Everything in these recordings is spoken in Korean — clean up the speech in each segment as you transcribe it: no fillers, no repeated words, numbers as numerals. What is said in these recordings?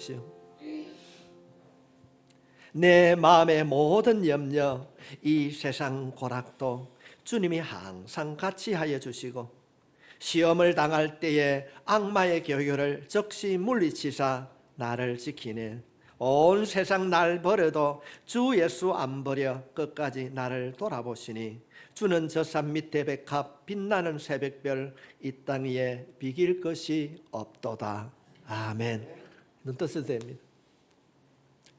주십시오. 내 마음의 모든 염려, 이 세상 고락도 주님이 항상 같이 하여 주시고, 시험을 당할 때에 악마의 교교를 즉시 물리치사 나를 지키네. 온 세상 날 버려도 주 예수 안 버려 끝까지 나를 돌아보시니, 주는 저 산 밑에 백합 빛나는 새벽별, 이 땅 위에 비길 것이 없도다. 아멘. 눈 떠서도 됩니다.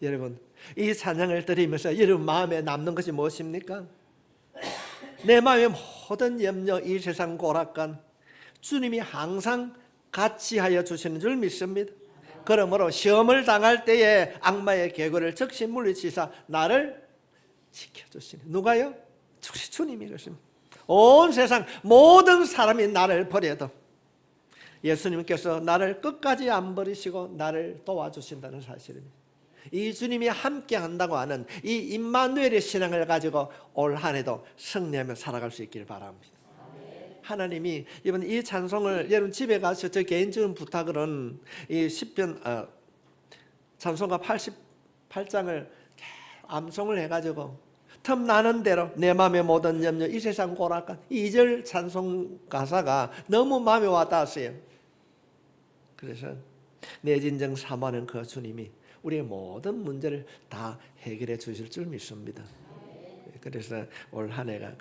여러분, 이 찬양을 드리면서 여러분 마음에 남는 것이 무엇입니까? 내 마음의 모든 염려, 이 세상 고락간 주님이 항상 같이 하여 주시는 줄 믿습니다. 그러므로 시험을 당할 때에 악마의 계획을 즉시 물리치사 나를 지켜주시는, 누가요? 주님이 그렇습니다. 온 세상 모든 사람이 나를 버려도 예수님께서 나를 끝까지 안 버리시고 나를 도와주신다는 사실입니다. 이 주님이 함께 한다고 하는 이 임마누엘의 신앙을 가지고 올 한 해도 승리하며 살아갈 수 있기를 바랍니다. 하나님이 이번 이 찬송을 여러분 집에 가서 저 개인적인 부탁으로는 이 시편 찬송가 88장을 암송을 해가지고 틈나는 대로 내 마음의 모든 염려, 이 세상 고락간, 2절 찬송 가사가 너무 마음에 와닿았어요. 그래서 내 진정 사모하는 그 주님이 우리의 모든 문제를 다 해결해 주실 줄 믿습니다. 그래서 올 한 해가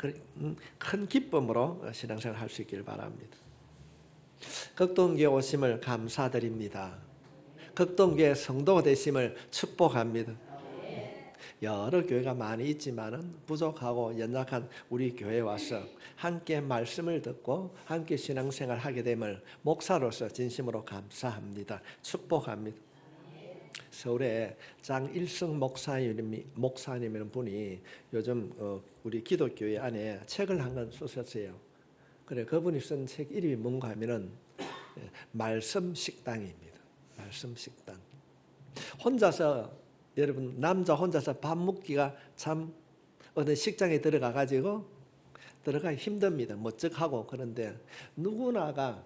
큰 기쁨으로 신앙생활 할 수 있기를 바랍니다. 극동교회 오심을 감사드립니다. 극동교회 성도가 되심을 축복합니다. 여러 교회가 많이 있지만은 부족하고 연약한 우리 교회에 와서 함께 말씀을 듣고 함께 신앙생활 하게 됨을 목사로서 진심으로 감사합니다. 축복합니다. 서울에 장일승 목사님이라는 분이 요즘 우리 기독교회 안에 책을 한 권 쓰셨어요. 그래, 그분이 쓴 책 이름이 뭔가 하면은 말씀 식당입니다. 말씀 식당. 혼자서, 여러분, 남자 혼자서 밥 먹기가 참 어느 식장에 들어가가지고 들어가기 힘듭니다. 멋쩍하고. 그런데 누구나가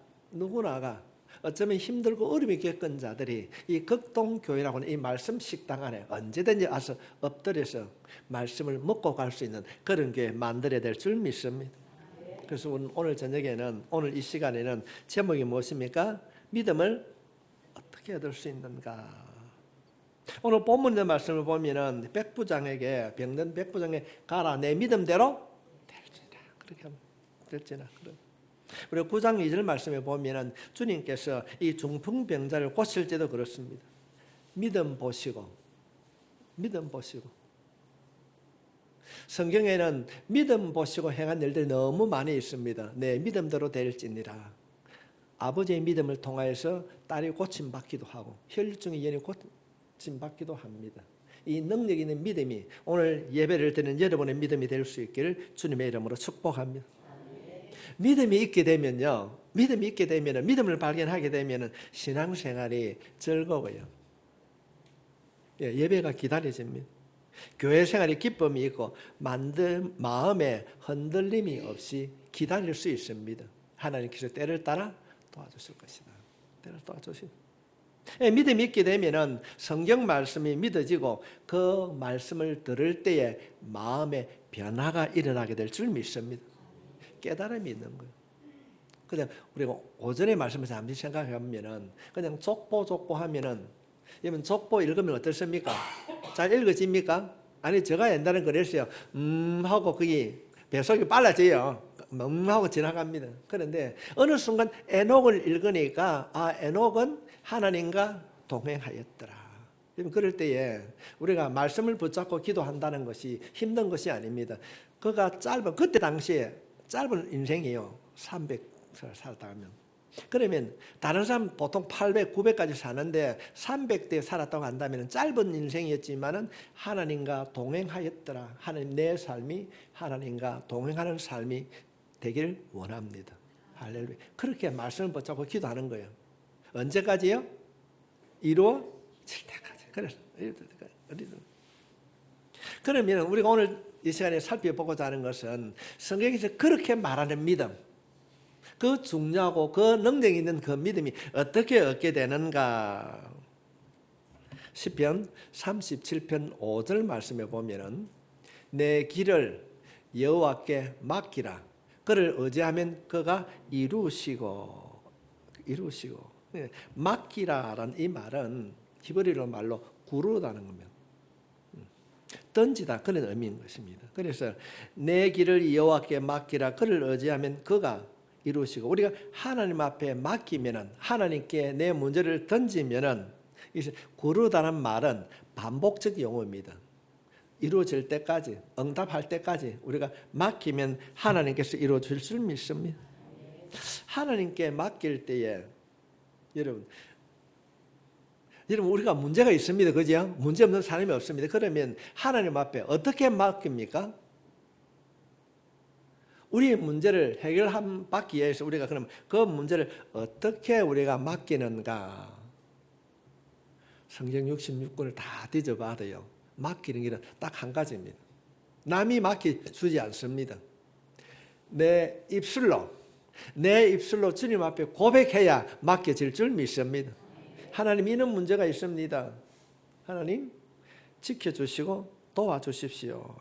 어쩌면 힘들고 어려움이 겪은 자들이 이 극동교회라고 하는 이 말씀 식당 안에 언제든지 와서 엎드려서 말씀을 먹고 갈 수 있는 그런 교회 만들어야 될 줄 믿습니다. 그래서 오늘 저녁에는, 오늘 이 시간에는 제목이 무엇입니까? 믿음을 어떻게 얻을 수 있는가? 오늘 본문의 말씀을 보면은 백부장에게, 병든 백부장에 가라, 내 믿음대로 될지라. 그렇게 하면 될지라. 그리고 9장 2절 말씀에 보면은 주님께서 이 중풍병자를 고칠 때도 그렇습니다. 믿음 보시고. 성경에는 믿음 보시고 행한 일들이 너무 많이 있습니다. 내 믿음대로 될지니라. 아버지의 믿음을 통하여서 딸이 고침받기도 하고 혈류증의 연이 고침받기도 합니다. 이 능력 있는 믿음이 오늘 예배를 드리는 여러분의 믿음이 될 수 있기를 주님의 이름으로 축복합니다. 믿음이 있게 되면요, 믿음을 발견하게 되면은 신앙생활이 즐거워요. 예배가 기다려집니다. 교회 생활이 기쁨이 있고 마음에 흔들림이 없이 기다릴 수 있습니다. 하나님께서 때를 따라 도와주실 것이다. 때를 도와주십니다. 믿음이 있게 되면은 성경 말씀이 믿어지고 그 말씀을 들을 때에 마음의 변화가 일어나게 될 줄 믿습니다. 깨달음이 있는 거예요. 그냥 우리가 오전에 말씀을 잠시 생각해보면은 그냥 족보 하면은, 여러분 족보 읽으면 어떻습니까? 잘 읽어집니까? 아니, 제가 옛날에 그랬어요. 하고 그게 배속이 빨라져요. 하고 지나갑니다. 그런데 어느 순간 에녹을 읽으니까 에녹은 하나님과 동행하였더라. 그럴 때에 우리가 말씀을 붙잡고 기도한다는 것이 힘든 것이 아닙니다. 그가 그때 당시에 짧은 인생이에요. 300살 살다 가면. 그러면 다른 사람 보통 800, 900까지 사는데 300대 살았다고 한다면 짧은 인생이었지만은 하나님과 동행하였더라. 하나님, 내 삶이 하나님과 동행하는 삶이 되길 원합니다. 할렐루야. 그렇게 말씀을 붙잡고 기도하는 거예요. 언제까지요? 이루어질 때까지. 그래서 그러면 우리가 오늘 이 시간에 살펴보고자 하는 것은 성경에서 그렇게 말하는 믿음, 그 중요하고 그 능력 있는 그 믿음이 어떻게 얻게 되는가? 시편 37편 5절 말씀에 보면은 내 길을 여호와께 맡기라. 그를 의지하면 그가 이루시고. 맡기라라는 이 말은 히브리어 말로 구르다는 겁니다. 던지다 그런 의미인 것입니다. 그래서 내 길을 여호와께 맡기라. 그를 의지하면 그가 이루시고, 우리가 하나님 앞에 맡기면은, 하나님께 내 문제를 던지면은, 구르다는 말은 반복적 용어입니다. 이루어질 때까지, 응답할 때까지 우리가 맡기면 하나님께서 이루어질 줄 믿습니다. 하나님께 맡길 때에 여러분 우리가 문제가 있습니다. 그죠? 문제 없는 사람이 없습니다. 그러면 하나님 앞에 어떻게 맡깁니까? 우리의 문제를 해결받기 위해서 우리가 그럼 그 문제를 어떻게 우리가 맡기는가? 성경 66권을 다 뒤져봐도요, 맡기는 길은 딱 한 가지입니다. 남이 맡겨주지 않습니다. 내 입술로 주님 앞에 고백해야 맡겨질 줄 믿습니다. 하나님, 이런 문제가 있습니다. 하나님 지켜주시고 도와주십시오.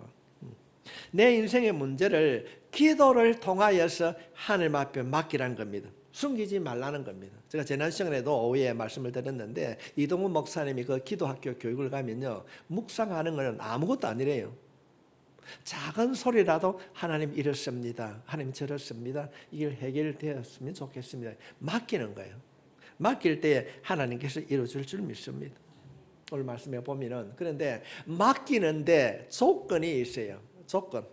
내 인생의 문제를 기도를 통하여서 하나님 앞에 맡기라는 겁니다. 숨기지 말라는 겁니다. 제가 지난 시간에도 오후에 말씀을 드렸는데, 이동훈 목사님이 그 기도학교 교육을 가면요, 묵상하는 것은 아무것도 아니래요. 작은 소리라도 하나님 이렇습니다, 하나님 저렇습니다, 이게 해결되었으면 좋겠습니다, 맡기는 거예요. 맡길 때에 하나님께서 이루어줄 줄 믿습니다. 오늘 말씀해 보면은, 그런데 맡기는데 조건이 있어요. 조건.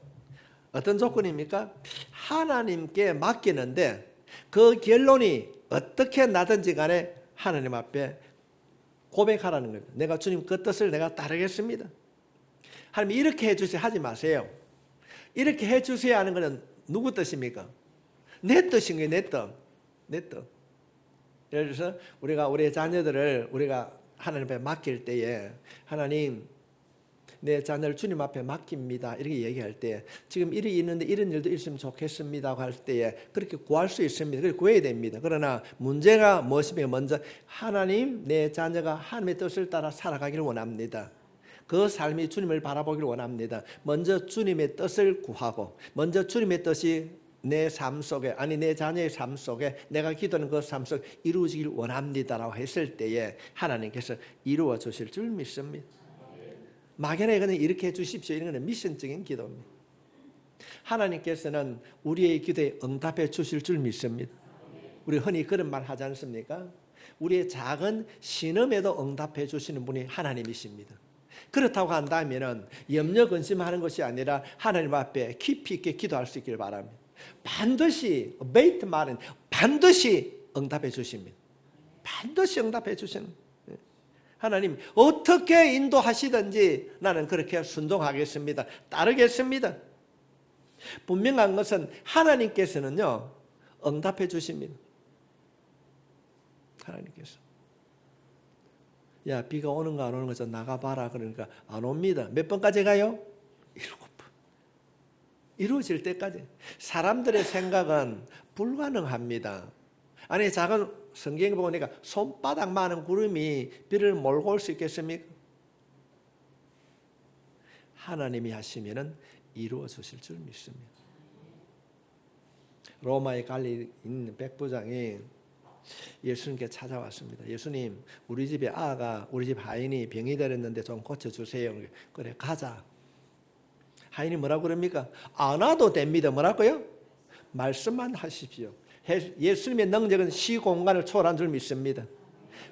어떤 조건입니까? 하나님께 맡기는데 그 결론이 어떻게 나든지 간에 하나님 앞에 고백하라는 거예요. 내가 주님 그 뜻을 내가 따르겠습니다. 하나님 이렇게 해주세요 하지 마세요. 이렇게 해주세요 하는 것은 누구 뜻입니까? 내 뜻인 거예요. 내 뜻. 예를 들어서 우리가 우리의 자녀들을 우리가 하나님 앞에 맡길 때에, 하나님 내 자녀를 주님 앞에 맡깁니다 이렇게 얘기할 때, 지금 일이 있는데 이런 일도 있으면 좋겠습니다 할 때에 그렇게 구할 수 있습니다. 그렇게 구해야 됩니다. 그러나 문제가 무엇이며, 먼저 하나님, 내 자녀가 하나님의 뜻을 따라 살아가기를 원합니다. 그 삶이 주님을 바라보기를 원합니다. 먼저 주님의 뜻을 구하고, 먼저 주님의 뜻이 내 삶 속에, 아니 내 자녀의 삶 속에, 내가 기도하는 그 삶 속에 이루어지길 원합니다라고 했을 때에 하나님께서 이루어 주실 줄 믿습니다. 막연하게 그냥 이렇게 해주십시오 이런 것은 미션적인 기도입니다. 하나님께서는 우리의 기도에 응답해 주실 줄 믿습니다. 우리 흔히 그런 말 하지 않습니까? 우리의 작은 신음에도 응답해 주시는 분이 하나님이십니다. 그렇다고 한다면 염려 근심하는 것이 아니라 하나님 앞에 깊이 있게 기도할 수 있기를 바랍니다. 반드시, 베이트 말은 반드시 응답해 주십니다. 반드시 응답해 주시는, 하나님 어떻게 인도하시든지 나는 그렇게 순종하겠습니다. 따르겠습니다. 분명한 것은 하나님께서는요, 응답해 주십니다. 하나님께서, 야 비가 오는가 안 오는가 좀 나가봐라. 그러니까 안 옵니다. 몇 번까지 가요? 7번. 이루어질 때까지. 사람들의 생각은 불가능합니다. 아니 작은 성경에 보니까 손바닥만한 구름이 비를 몰고 올 수 있겠습니까? 하나님이 하시면은 이루어 주실 줄 믿습니다. 로마에 갈리 있는 백부장이 예수님께 찾아왔습니다. 예수님, 우리 집에 아가, 우리 집 하인이 병이 들었는데 좀 고쳐주세요. 그래 가자. 하인이 뭐라고 그럽니까? 안 와도 됩니다. 뭐라고요? 말씀만 하십시오. 예수님의 능력은 시공간을 초월한 줄 믿습니다.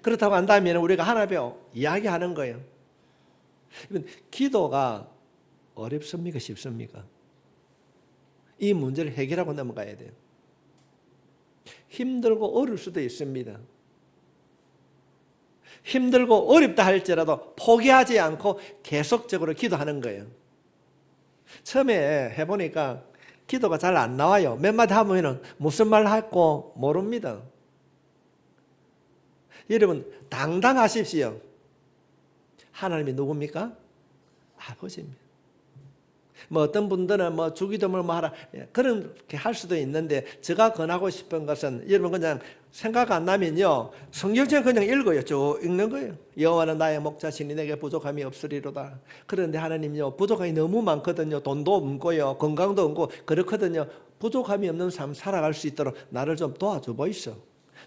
그렇다고 한다면 우리가 하나님 앞에 이야기하는 거예요. 기도가 어렵습니까? 쉽습니까? 이 문제를 해결하고 넘어가야 돼요. 힘들고 어려울 수도 있습니다. 힘들고 어렵다 할지라도 포기하지 않고 계속적으로 기도하는 거예요. 처음에 해보니까 기도가 잘 안 나와요. 몇 마디 하면 무슨 말 할고 모릅니다. 여러분 당당하십시오. 하나님이 누굽니까? 아버지입니다. 뭐 어떤 분들은 뭐 주기도문을 뭐 하라 그렇게 할 수도 있는데, 제가 권하고 싶은 것은 여러분 그냥 생각 안 나면요, 성경책 그냥 읽어요. 쭉 읽는 거예요. 여호와는 나의 목자시니 내게 부족함이 없으리로다. 그런데 하나님요, 부족함이 너무 많거든요. 돈도 없고요, 건강도 없고 그렇거든요. 부족함이 없는 삶 살아갈 수 있도록 나를 좀 도와줘 보이소.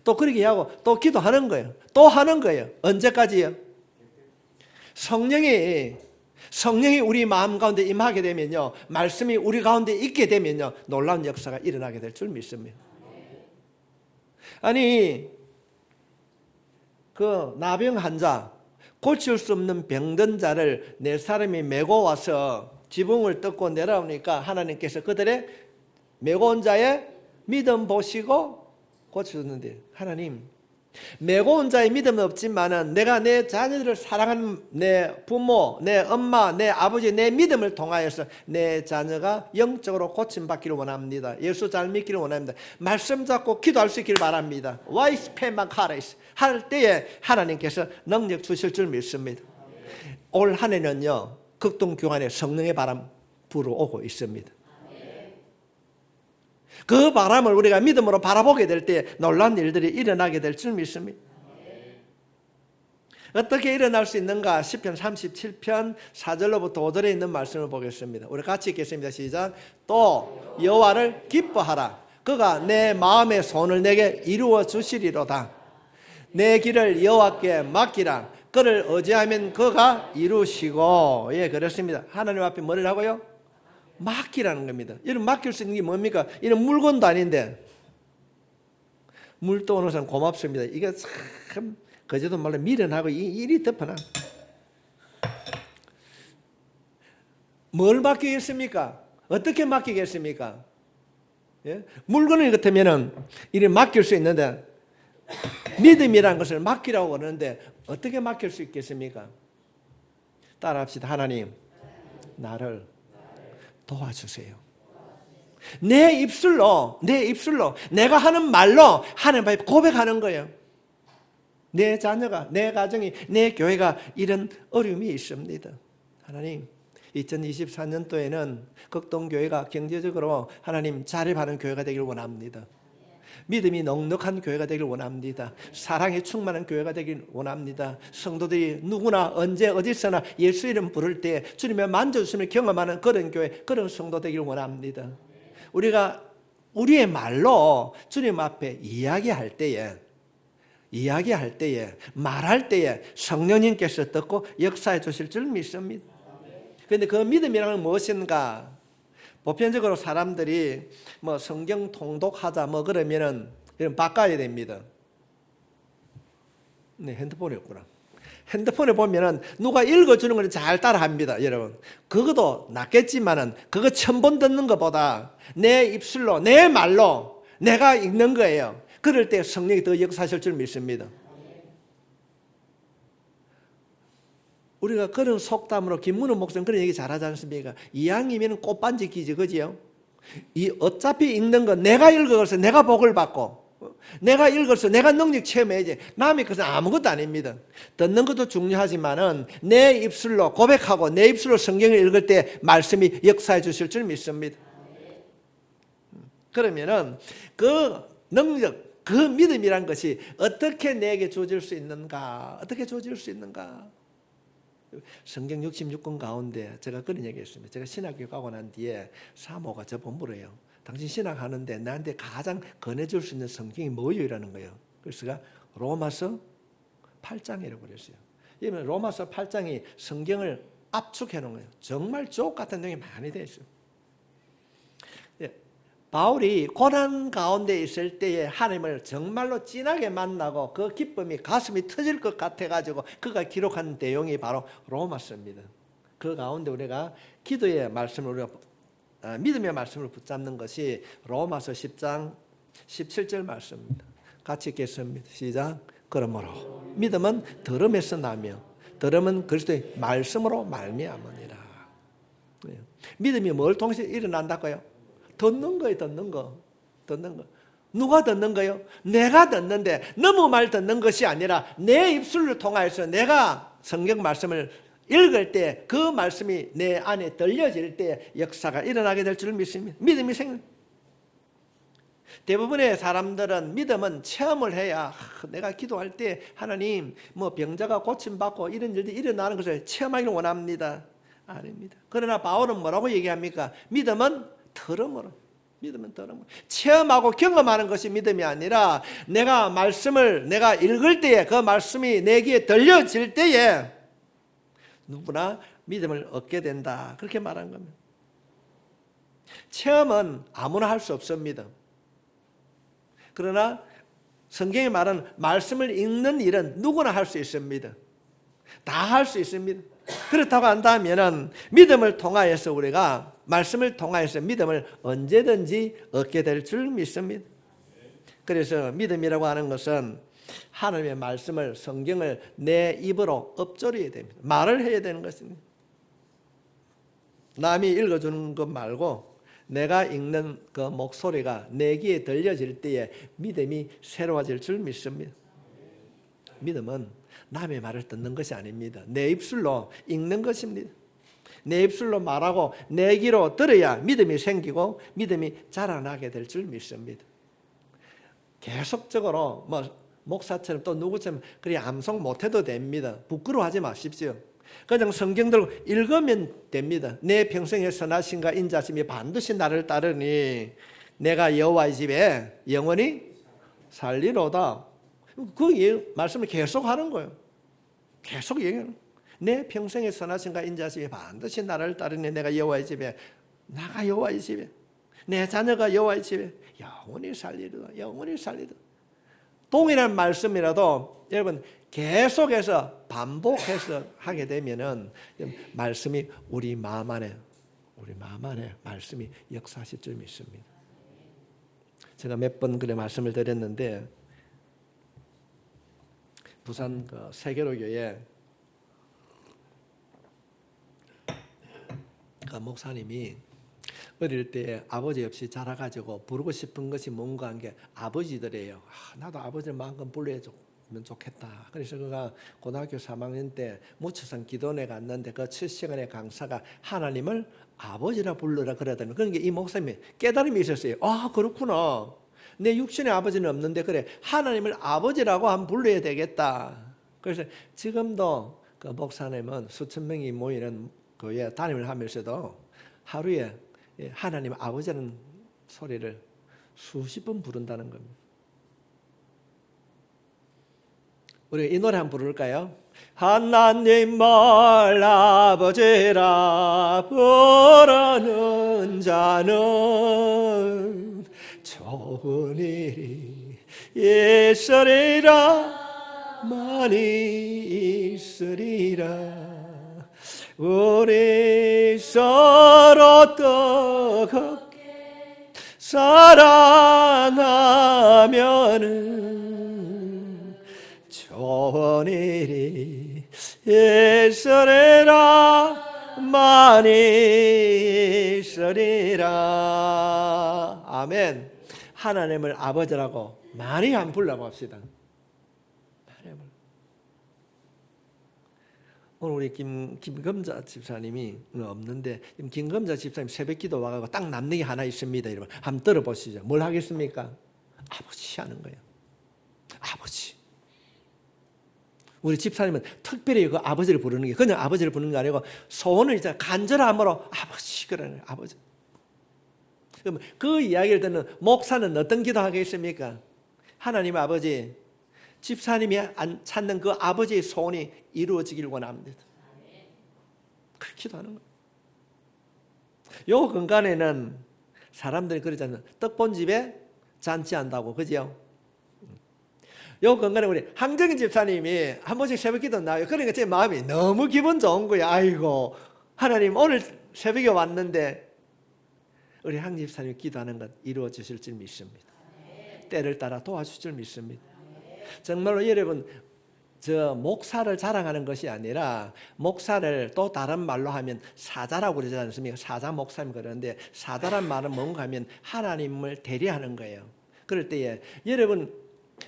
또 그렇게 하고 또 기도하는 거예요. 또 하는 거예요. 언제까지요? 성령이 우리 마음 가운데 임하게 되면요, 말씀이 우리 가운데 있게 되면요, 놀라운 역사가 일어나게 될 줄 믿습니다. 아니, 그 나병 환자, 고칠 수 없는 병든 자를 네 사람이 메고 와서 지붕을 뜯고 내려오니까 하나님께서 그들의 메고 온 자의 믿음 보시고 고쳤는데, 하나님, 메고 온 자의 믿음은 없지만은 내가 내 자녀들을 사랑하는 내 부모, 내 엄마, 내 아버지, 내 믿음을 통하여서 내 자녀가 영적으로 고침받기를 원합니다. 예수 잘 믿기를 원합니다. 말씀 잡고 기도할 수 있기를 바랍니다. 와이스페마카레스 할 때에 하나님께서 능력 주실 줄 믿습니다. 올 한 해는요, 극동교환에 성령의 바람 불어오고 있습니다. 그 바람을 우리가 믿음으로 바라보게 될 때 놀라운 일들이 일어나게 될 줄 믿습니다. 어떻게 일어날 수 있는가? 시편 37편 4절로부터 5절에 있는 말씀을 보겠습니다. 우리 같이 읽겠습니다. 시작. 또 여호와를 기뻐하라. 그가 내 마음의 소원을 내게 이루어 주시리로다. 내 길을 여호와께 맡기라. 그를 의지하면 그가 이루시고. 예, 그렇습니다. 하나님 앞에 뭐를 하고요? 맡기라는 겁니다. 이런 맡길 수 있는 게 뭡니까? 이런 물건도 아닌데 물 떠오는 사람 고맙습니다. 이게 참 거제도 말로 미련하고 일이 덮어나. 뭘 맡기겠습니까? 어떻게 맡기겠습니까? 예? 물건을 같으면은 이를 맡길 수 있는데 믿음이라는 것을 맡기라고 그러는데 어떻게 맡길 수 있겠습니까? 따라합시다. 하나님, 나를 도와주세요. 내 입술로 내가 하는 말로 하나님 앞에 고백하는 거예요. 내 자녀가, 내 가정이, 내 교회가 이런 어려움이 있습니다. 하나님, 2024년도에는 극동교회가 경제적으로 하나님 자립하는 교회가 되기를 원합니다. 믿음이 넉넉한 교회가 되길 원합니다. 사랑에 충만한 교회가 되길 원합니다. 성도들이 누구나 언제 어디서나 예수 이름 부를 때 주님의 만져주심을 경험하는 그런 교회, 그런 성도 되길 원합니다. 우리가 우리의 말로 주님 앞에 이야기할 때에 말할 때에 성령님께서 듣고 역사해 주실 줄 믿습니다. 그런데 그 믿음이라는 건 무엇인가? 보편적으로 사람들이 뭐 성경 통독하자 뭐 그러면은 이런 바꿔야 됩니다. 네, 핸드폰이 없구나. 핸드폰에 보면은 누가 읽어주는 걸 잘 따라합니다, 여러분. 그것도 낫겠지만은 그거 1000번 듣는 것보다 내 입술로, 내 말로 내가 읽는 거예요. 그럴 때 성령이 더 역사하실 줄 믿습니다. 우리가 그런 속담으로 김문호 목사님 그런 얘기 잘하지 않습니까? 이왕이면 꽃반지 끼지, 그지요? 어차피 읽는 건 내가 읽어서 내가 복을 받고, 내가 읽어서 내가 능력 체험해야지. 남의 것은 아무것도 아닙니다. 듣는 것도 중요하지만은 내 입술로 고백하고 내 입술로 성경을 읽을 때 말씀이 역사해 주실 줄 믿습니다. 그러면은 그 능력, 그 믿음이란 것이 어떻게 내게 주어질 수 있는가? 어떻게 주어질 수 있는가? 성경 66권 가운데 제가 그런 얘기 했습니다. 제가 신학교 가고 난 뒤에 사모가 저보고 물어요. 당신 신학하는데 나한테 가장 권해줄 수 있는 성경이 뭐예요? 이라는 거예요. 그래서 제가 로마서 8장이라고 그랬어요. 이러면 로마서 8장이 성경을 압축해 놓은 거예요. 정말 주옥 같은 내용이 많이 되어 있어요. 바울이 고난 가운데 있을 때에 하나님을 정말로 진하게 만나고 그 기쁨이 가슴이 터질 것 같아가지고 그가 기록한 내용이 바로 로마서입니다. 그 가운데 우리가 기도의 말씀을 우리가 믿음의 말씀을 붙잡는 것이 로마서 10장 17절 말씀입니다. 같이 읽겠습니다. 시작. 그러므로 믿음은 들음에서 나며 들음은 그리스도의 말씀으로 말미암으니라. 믿음이 뭘 통해서 일어난다고요? 듣는 거예요. 듣는 거. 누가 듣는 거예요? 내가 듣는데 너무 말 듣는 것이 아니라 내 입술을 통하여서 내가 성경 말씀을 읽을 때 그 말씀이 내 안에 들려질 때 역사가 일어나게 될 줄 믿습니다. 믿음이 생깁니다. 대부분의 사람들은 믿음은 체험을 해야 내가 기도할 때 하나님 뭐 병자가 고침받고 이런 일들이 일어나는 것을 체험하기를 원합니다. 아닙니다. 그러나 바울은 뭐라고 얘기합니까? 믿음은 들음으로. 믿음은 들음으로. 체험하고 경험하는 것이 믿음이 아니라 내가 말씀을 내가 읽을 때에 그 말씀이 내 귀에 들려질 때에 누구나 믿음을 얻게 된다. 그렇게 말한 겁니다. 체험은 아무나 할 수 없습니다. 그러나 성경이 말하는 말씀을 읽는 일은 누구나 할 수 있습니다. 다 할 수 있습니다. 그렇다고 한다면 믿음을 통하여서 우리가 말씀을 통하여서 믿음을 언제든지 얻게 될 줄 믿습니다. 그래서 믿음이라고 하는 것은 하나님의 말씀을 성경을 내 입으로 읊조려야 됩니다. 말을 해야 되는 것입니다. 남이 읽어주는 것 말고 내가 읽는 그 목소리가 내 귀에 들려질 때에 믿음이 새로워질 줄 믿습니다. 믿음은 남의 말을 듣는 것이 아닙니다. 내 입술로 읽는 것입니다. 내 입술로 말하고 내 귀로 들어야 믿음이 생기고 믿음이 자라나게 될 줄 믿습니다. 계속적으로 뭐 목사처럼 또 누구처럼 그리 암송 못해도 됩니다. 부끄러워하지 마십시오. 그냥 성경 들고 읽으면 됩니다. 내 평생의 선하심과 인자심이 반드시 나를 따르니 내가 여호와의 집에 영원히 살리로다. 그 말씀을 계속 하는 거예요. 계속 얘기하는 거예요. 내 평생의 선하심과 인자심이 반드시 나를 따르니 내가 여호와의 집에 나가 여호와의 집에 내 자녀가 여호와의 집에 영원히 살리로다. 영원히 살리로다. 동일한 말씀이라도 여러분 계속해서 반복해서 하게 되면은 말씀이 우리 마음 안에 말씀이 역사하실 줄 믿습니다. 제가 몇 번 그래 말씀을 드렸는데 부산 그 세계로교회 그 목사님이 어릴 때 아버지 없이 자라가지고 부르고 싶은 것이 뭔가 한 게 아버지들이에요. 나도 아버지를 마음껏 불러주면 좋겠다. 그래서 그가 고등학교 3학년 때 무초선 기도원에 갔는데 그 7시간의 강사가 하나님을 아버지라 불러라 그러더니 그러니까 이 목사님이 깨달음이 있었어요. 아 그렇구나. 내 육신의 아버지는 없는데 그래 하나님을 아버지라고 한번 불러야 되겠다. 그래서 지금도 그 목사님은 수천 명이 모이는 교회 담임을 하면서도 하루에 하나님 아버지라는 소리를 수십 번 부른다는 겁니다. 우리 이 노래 한번 부를까요? 하나님을 아버지라 부르는 자는 좋은 일이 있으리라 많이 있으리라. 우리 서로 뜨겁게 사랑하면은 좋은 일이 있으리라 많이 있으리라. 아멘. 하나님을 아버지라고 많이 안 불러봅시다. 오늘 우리 김금자 집사님이 없는데 김금자 집사님 새벽기도 와가지고 딱 남는 게 하나 있습니다. 여러분 한번 들어보시죠. 뭘 하겠습니까? 아버지 하는 거예요. 아버지. 우리 집사님은 특별히 그 아버지를 부르는 게 그냥 아버지를 부르는 게 아니고 소원을 이제 간절함으로 아버지 그러는 아버지. 그럼 그 이야기를 듣는 목사는 어떤 기도하겠습니까? 하나님 아버지. 집사님이 찾는 그 아버지의 소원이 이루어지길 원합니다. 그렇게 기도하는 거예요. 요 근간에는 사람들이 그러잖아요. 떡본 집에 잔치한다고. 그죠? 요 근간에 우리 항정인 집사님이 한 번씩 새벽 기도 나와요. 그러니까 제 마음이 너무 기분 좋은 거예요. 아이고 하나님 오늘 새벽에 왔는데 우리 항 집사님이 기도하는 것 이루어 주실 줄 믿습니다. 때를 따라 도와주실 줄 믿습니다. 정말로 여러분 저 목사를 자랑하는 것이 아니라 목사를 또 다른 말로 하면 사자라고 그러지 않습니까? 사자 목사님 그러는데 사자란 말은 뭔가 하면 하나님을 대리하는 거예요. 그럴 때에 여러분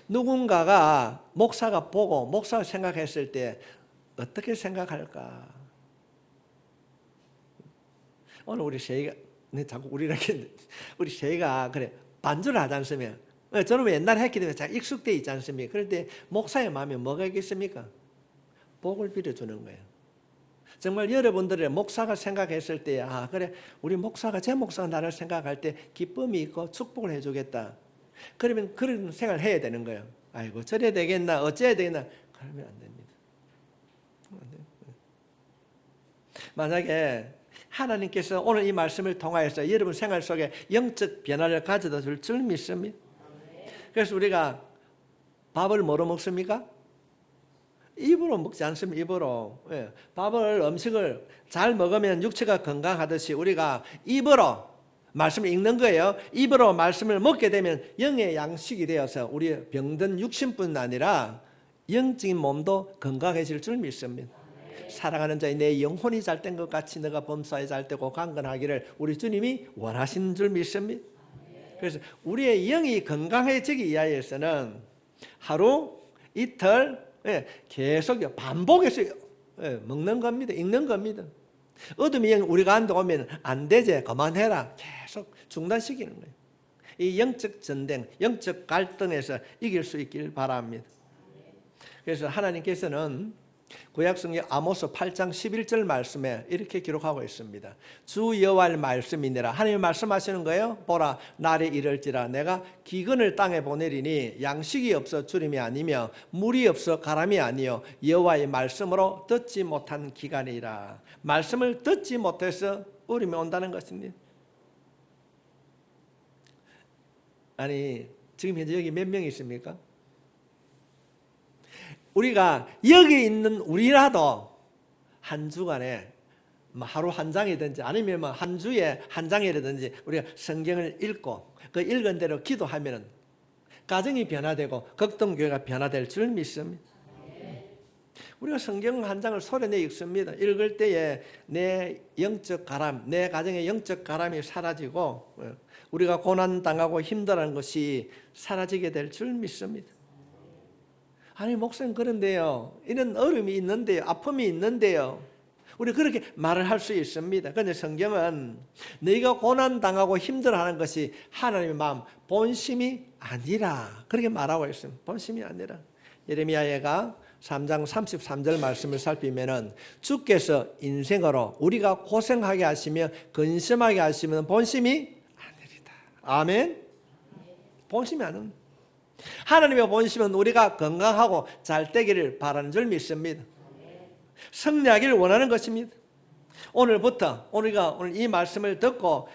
누군가가 목사가 보고 목사가 생각했을 때 어떻게 생각할까? 오늘 우리 세이가 자꾸 우리 세이가 그래 반주를 하지 않습니까? 저는 옛날에 했기 때문에 잘 익숙되어 있지 않습니까? 그럴 때 목사의 마음에 뭐가 있겠습니까? 복을 빌어주는 거예요. 정말 여러분들의 목사가 생각했을 때, 아, 그래, 우리 목사가, 제 목사가 나를 생각할 때 기쁨이 있고 축복을 해주겠다. 그러면 그런 생각을 해야 되는 거예요. 아이고, 저래야 되겠나, 어째야 되겠나. 그러면 안 됩니다. 만약에 하나님께서 오늘 이 말씀을 통하여서 여러분 생활 속에 영적 변화를 가져다 줄 줄 믿습니다. 그래서 우리가 밥을 뭐로 먹습니까? 입으로 먹지 않습니다. 입으로. 예. 밥을, 음식을 잘 먹으면 육체가 건강하듯이 우리가 입으로 말씀을 읽는 거예요. 입으로 말씀을 먹게 되면 영의 양식이 되어서 우리 병든 육신뿐 아니라 영적인 몸도 건강해질 줄 믿습니다. 사랑하는 자의 내 영혼이 잘된 것 같이 너가 범사에 잘되고 강건하기를 우리 주님이 원하시는 줄 믿습니다. 그래서 우리의 영이 건강해지기 위하여서는 하루, 이틀 계속 반복해서 먹는 겁니다. 읽는 겁니다. 어둠이 우리 가운데 오면 안 되지, 그만해라, 계속 중단시키는 거예요. 이 영적 전쟁, 영적 갈등에서 이길 수 있길 바랍니다. 그래서 하나님께서는 구약성경 아모스 8장 11절 말씀에 이렇게 기록하고 있습니다. 주 여호와의 말씀이니라. 하나님이 말씀하시는 거예요. 보라, 날이 이를지라 내가 기근을 땅에 보내리니 양식이 없어 주림이 아니며 물이 없어 가람이 아니요 여호와의 말씀으로 듣지 못한 기간이라. 말씀을 듣지 못해서 어려움이 온다는 것입니다. 아니, 지금 현재 여기 몇 명 있습니까? 우리가 여기 있는 우리라도 한 주간에 하루 한 장이든지 아니면 한 주에 한 장이라든지 우리가 성경을 읽고 그 읽은 대로 기도하면 가정이 변화되고 극동교회가 변화될 줄 믿습니다. 우리가 성경 한 장을 소리내 읽습니다. 읽을 때에 내 영적 가람, 내 가정의 영적 가람이 사라지고 우리가 고난당하고 힘들어하는 것이 사라지게 될 줄 믿습니다. 아니, 목사님 그런데요, 이런 어려움이 있는데요, 아픔이 있는데요, 우리 그렇게 말을 할 수 있습니다. 그런데 성경은 너희가 고난당하고 힘들어하는 것이 하나님의 마음 본심이 아니라 그렇게 말하고 있습니다. 본심이 아니라. 예레미야가 3장 33절 말씀을 살피면은 주께서 인생으로 우리가 고생하게 하시며 근심하게 하시면 본심이 아니리다. 아멘. 본심이 아닙니다. 하나님의 본심은 우리가 건강하고 잘 되기를 바라는 줄 믿습니다. 승리하기를 원하는 것입니다. 오늘부터 우리가 오늘 이 말씀을 듣고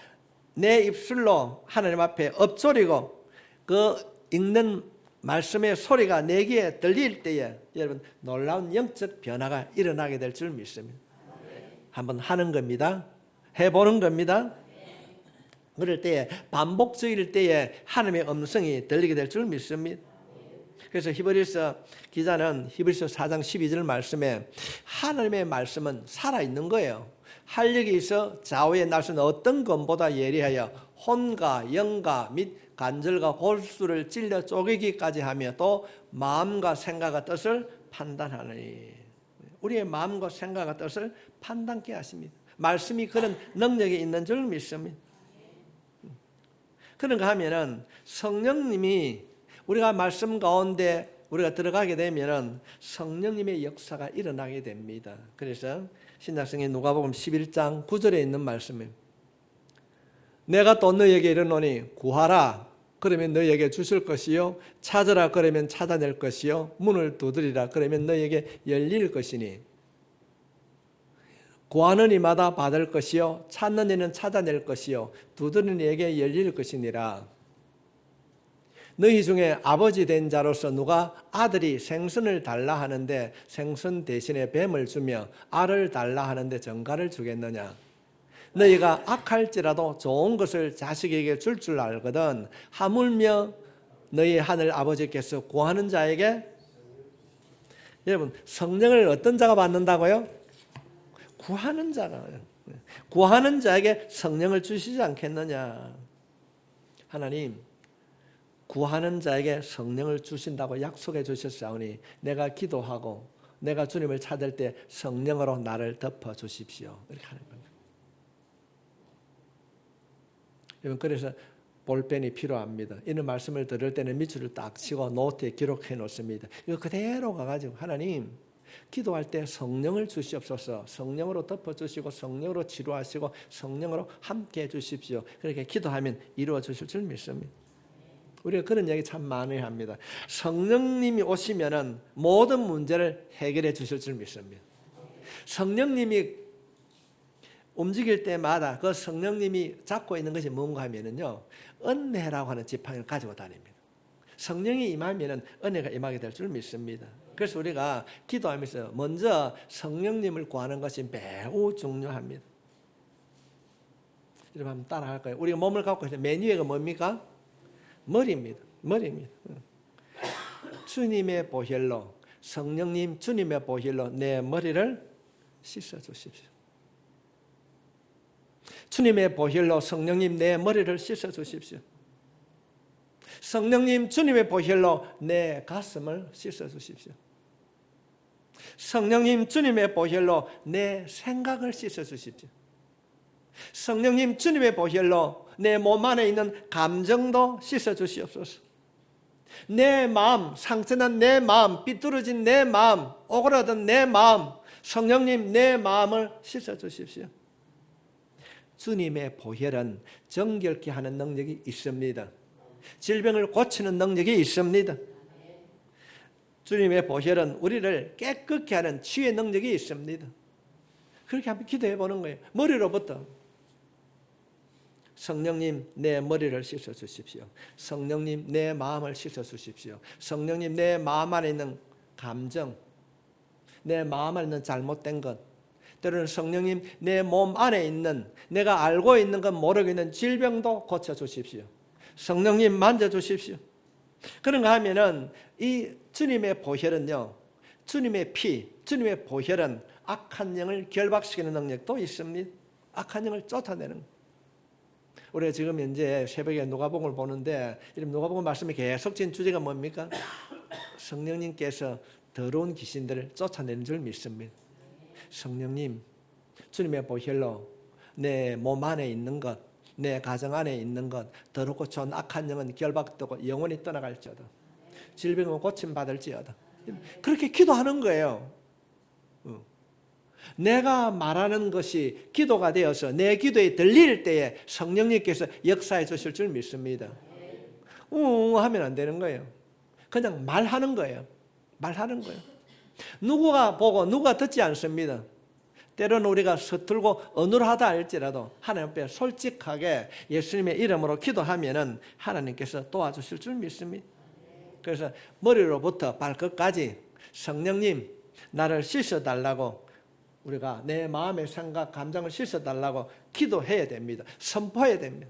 내 입술로 하나님 앞에 엎조리고 그 읽는 말씀의 소리가 내 귀에 들릴 때에 여러분 놀라운 영적 변화가 일어나게 될 줄 믿습니다. 한번 하는 겁니다. 해보는 겁니다. 그럴 때에 반복적일 때에 하나님의 음성이 들리게 될 줄 믿습니다. 그래서 히브리서 기자는 히브리서 4장 12절 말씀에 하나님의 말씀은 살아있는 거예요. 활력이 있어 좌우의 날선 어떤 검보다 예리하여 혼과 영과 및 관절과 골수를 찔러 쪼개기까지 하며 또 마음과 생각과 뜻을 판단하느니. 우리의 마음과 생각과 뜻을 판단케 하십니다. 말씀이 그런 능력이 있는 줄 믿습니다. 그런가 하면은 성령님이 우리가 말씀 가운데 우리가 들어가게 되면은 성령님의 역사가 일어나게 됩니다. 그래서 신약성경 누가복음 11장 9절에 있는 말씀입니다. 내가 또 너희에게 이르노니 구하라 그러면 너희에게 주실 것이요 찾으라 그러면 찾아낼 것이요 문을 두드리라 그러면 너희에게 열릴 것이니 구하는 이마다 받을 것이요 찾는 이는 찾아낼 것이요 두드리는 이에게 열릴 것이니라. 너희 중에 아버지 된 자로서 누가 아들이 생선을 달라 하는데 생선 대신에 뱀을 주며 알을 달라 하는데 정갈을 주겠느냐. 너희가 악할지라도 좋은 것을 자식에게 줄 줄 알거든 하물며 너희 하늘 아버지께서 구하는 자에게. 여러분 성령을 어떤 자가 받는다고요? 구하는 자가. 구하는 자에게 성령을 주시지 않겠느냐. 하나님 구하는 자에게 성령을 주신다고 약속해 주셨사오니 내가 기도하고 내가 주님을 찾을 때 성령으로 나를 덮어 주십시오. 이렇게 하는 겁니다. 여러분 그래서 볼펜이 필요합니다. 이런 말씀을 들을 때는 밑줄을 딱 치고 노트에 기록해 놓습니다. 이거 그대로 가가지고 하나님 기도할 때 성령을 주시옵소서. 성령으로 덮어주시고 성령으로 치료하시고 성령으로 함께해 주십시오. 그렇게 기도하면 이루어 주실 줄 믿습니다. 우리가 그런 얘기 참 많이 합니다. 성령님이 오시면은 모든 문제를 해결해 주실 줄 믿습니다. 성령님이 움직일 때마다 그 성령님이 잡고 있는 것이 뭔가 하면은요, 은혜라고 하는 지팡이를 가지고 다닙니다. 성령이 임하면은 은혜가 임하게 될 줄 믿습니다. 그래서 우리가 기도하면서 먼저 성령님을 구하는 것이 매우 중요합니다. 여러분 한번 따라 할 거예요. 우리가 몸을 갖고 있는 맨 위에가 뭡니까? 머리입니다. 머리입니다. 주님의 보혈로, 성령님 주님의 보혈로 내 머리를 씻어 주십시오. 주님의 보혈로 성령님 내 머리를 씻어 주십시오. 성령님 주님의 보혈로 내 가슴을 씻어 주십시오. 성령님 주님의 보혈로 내 생각을 씻어 주십시오. 성령님 주님의 보혈로 내 몸 안에 있는 감정도 씻어 주시옵소서. 내 마음, 상처난 내 마음, 삐뚤어진 내 마음, 오그라든 내 마음, 성령님 내 마음을 씻어 주십시오. 주님의 보혈은 정결케 하는 능력이 있습니다. 질병을 고치는 능력이 있습니다. 주님의 보혈은 우리를 깨끗게 하는 치유의 능력이 있습니다. 그렇게 한번 기도해 보는 거예요. 머리로부터. 성령님 내 머리를 씻어 주십시오. 성령님 내 마음을 씻어 주십시오. 성령님 내 마음 안에 있는 감정, 내 마음 안에 있는 잘못된 것, 때로는 성령님 내 몸 안에 있는 내가 알고 있는 것 모르고 있는 질병도 고쳐주십시오. 성령님 만져주십시오. 그런가 하면은 이 주님의 보혈은요, 주님의 피, 주님의 보혈은 악한 영을 결박시키는 능력도 있습니다. 악한 영을 쫓아내는 것. 우리가 지금 현재 새벽에 누가복음을 보는데 이런 누가복음 말씀이 계속 진 주제가 뭡니까? 성령님께서 더러운 귀신들을 쫓아내는 줄 믿습니다. 성령님, 주님의 보혈로 내 몸 안에 있는 것, 내 가정 안에 있는 것, 더럽고 좋은 악한 영은 결박되고 영원히 떠나갈지어다. 질병은 고침받을지어다. 그렇게 기도하는 거예요. 내가 말하는 것이 기도가 되어서 내 기도에 들릴 때에 성령님께서 역사해 주실 줄 믿습니다. 하면 안 되는 거예요. 그냥 말하는 거예요. 말하는 거예요. 누구가 보고 누가 듣지 않습니다. 때로는 우리가 서툴고 어눌하다 할지라도 하나님 앞에 솔직하게 예수님의 이름으로 기도하면은 하나님께서 도와주실 줄 믿습니다. 그래서 머리로부터 발끝까지 성령님 나를 씻어달라고 우리가 내 마음의 생각, 감정을 씻어달라고 기도해야 됩니다. 선포해야 됩니다.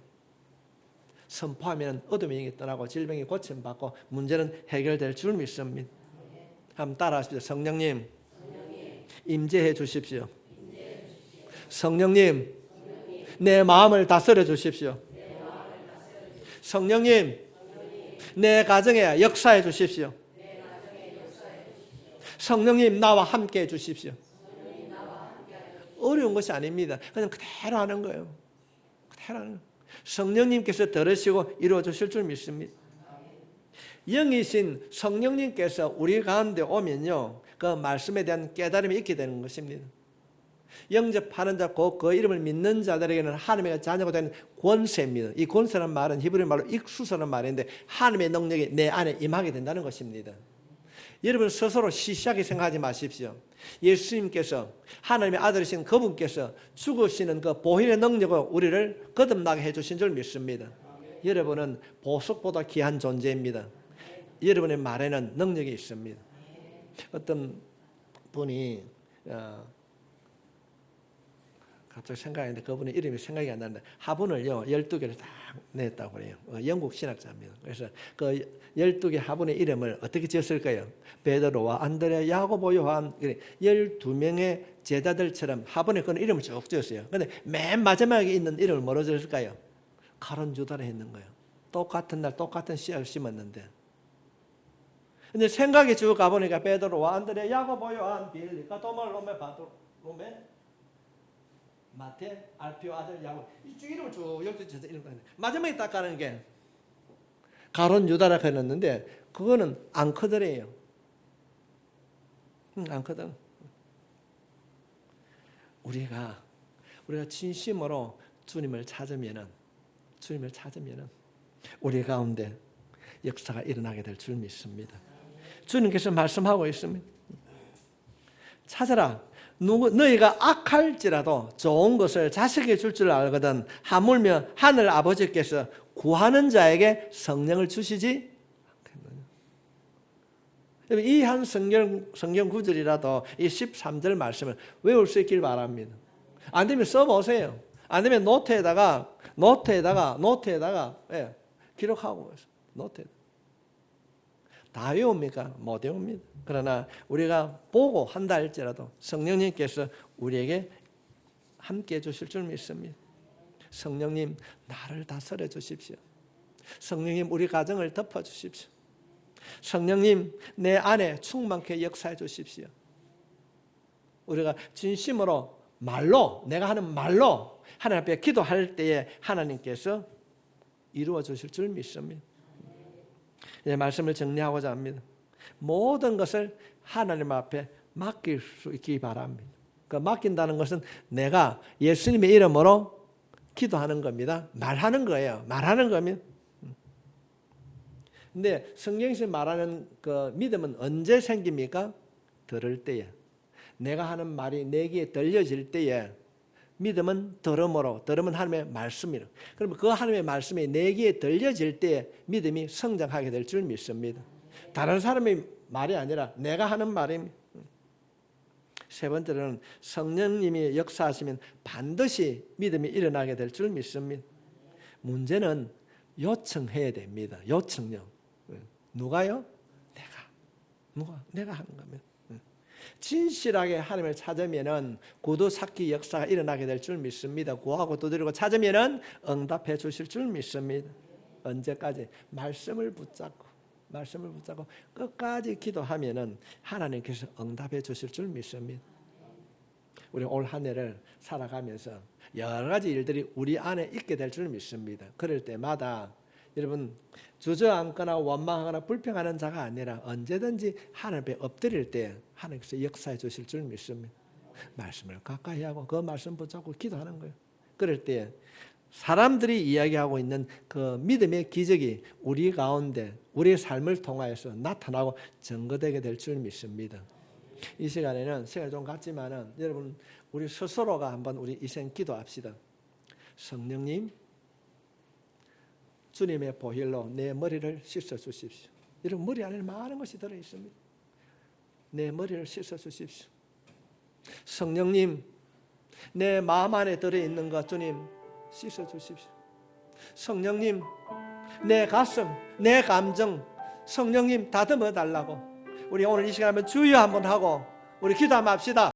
선포하면 어둠의 영이 떠나고 질병이 고침받고 문제는 해결될 줄 믿습니다. 한번 따라하십시오. 성령님, 임재해 주십시오. 성령님, 내 마음을 다스려 주십시오. 성령님, 내 가정에 역사해 주십시오. 성령님, 나와 함께 해 주십시오. 어려운 것이 아닙니다. 그냥 그대로 하는 거예요. 그대로 하는 거예요. 성령님께서 들으시고 이루어 주실 줄 믿습니다. 영이신 성령님께서 우리 가운데 오면요, 그 말씀에 대한 깨달음이 있게 되는 것입니다. 영접하는 자, 그 이름을 믿는 자들에게는 하나님의 자녀가 되는 권세입니다. 이 권세란 말은 히브리 말로 익수서는 말인데 하나님의 능력이 내 안에 임하게 된다는 것입니다. 여러분 스스로 시시하게 생각하지 마십시오. 예수님께서 하나님의 아들이신 그분께서 죽으시는 그 보혈의 능력으로 우리를 거듭나게 해주신 줄 믿습니다. 여러분은 보석보다 귀한 존재입니다. 여러분의 말에는 능력이 있습니다. 어떤 분이 갑자기 생각했는데 그분의 이름이 생각이 안 나는데 화분을요 12개를 딱 냈다고 그래요. 영국 신학자입니다. 그래서 그 12개 화분의 이름을 어떻게 지었을까요? 베드로와 안드레, 야고보, 요한 12명의 제자들처럼 화분에 그런 이름을 쭉 지었어요. 그런데 맨 마지막에 있는 이름을 뭐로 지었을까요? 가론 유다로 했는 거예요. 똑같은 날 똑같은 씨앗을 심었는데 근데 생각이 쭉 가보니까 베드로와 안드레, 야고보, 요한, 빌리가 도말, 로메, 바토로메 마태, 알피오 아들 야곱 쭉 이름을 쭉 12 이름 가는 마지막에 딱 가는 게 가론 유다라고 해놨는데 그거는 앙커들이에요. 앙커들. 우리가 진심으로 주님을 찾으면은 우리 가운데 역사가 일어나게 될 줄 믿습니다. 주님께서 말씀하고 있습니다. 찾아라. 너희가 악할지라도 좋은 것을 자식에게 줄 줄 알거든 하물며 하늘 아버지께서 구하는 자에게 성령을 주시지 않겠느냐. 이 한 성경 구절이라도 이 13절 말씀을 외울 수 있길 바랍니다. 안 되면 써보세요. 안 되면 노트에다가 기록하고 있어요. 노트에 다 외웁니까? 못 외웁니다. 그러나 우리가 보고 한다 할지라도 성령님께서 우리에게 함께 해주실 줄 믿습니다. 성령님 나를 다스려 주십시오. 성령님 우리 가정을 덮어 주십시오. 성령님 내 안에 충만케 역사해 주십시오. 우리가 진심으로 내가 하는 말로 하나님 앞에 기도할 때에 하나님께서 이루어 주실 줄 믿습니다. 이제 말씀을 정리하고자 합니다. 모든 것을 하나님 앞에 맡길 수 있기 바랍니다. 그 맡긴다는 것은 내가 예수님의 이름으로 기도하는 겁니다. 말하는 거예요. 말하는 겁니다. 근데 성경에서 말하는 그 믿음은 언제 생깁니까? 들을 때에. 내가 하는 말이 내 귀에 들려질 때에 믿음은 들음은 하나님의 말씀이에요. 그러면 그 하나님의 말씀이 내 귀에 들려질 때에 믿음이 성장하게 될 줄 믿습니다. 다른 사람의 말이 아니라 내가 하는 말입니다. 세 번째로는 성령님이 역사하시면 반드시 믿음이 일어나게 될 줄 믿습니다. 문제는 요청해야 됩니다. 요청요. 누가요? 내가 하는 겁니다. 진실하게 하나님을 찾으면은 구두 삭기 역사가 일어나게 될 줄 믿습니다. 구하고 두드리고 찾으면은 응답해 주실 줄 믿습니다. 언제까지? 말씀을 붙잡고 끝까지 기도하면은 하나님께서 응답해 주실 줄 믿습니다. 우리 올 한 해를 살아가면서 여러 가지 일들이 우리 안에 있게 될 줄 믿습니다. 그럴 때마다 여러분 주저앉거나 원망하거나 불평하는 자가 아니라 언제든지 하나님 앞에 엎드릴 때 하나님께서 역사해 주실 줄 믿습니다. 말씀을 가까이 하고 그 말씀 붙잡고 기도하는 거예요. 그럴 때 사람들이 이야기하고 있는 그 믿음의 기적이 우리 가운데 우리의 삶을 통하여서 나타나고 증거되게 될 줄 믿습니다. 이 시간에는 시간이 좀 같지만은 여러분 우리 스스로가 한번 우리 이생 기도합시다. 성령님 주님의 보혈로 내 머리를 씻어 주십시오. 여러분 머리 안에 많은 것이 들어 있습니다. 내 머리를 씻어 주십시오. 성령님 내 마음 안에 들어 있는 것 주님 씻어 주십시오. 성령님 내 가슴 내 감정 성령님 다듬어 달라고 우리 오늘 이 시간에 주여 한번 하고 우리 기도 한번 합시다.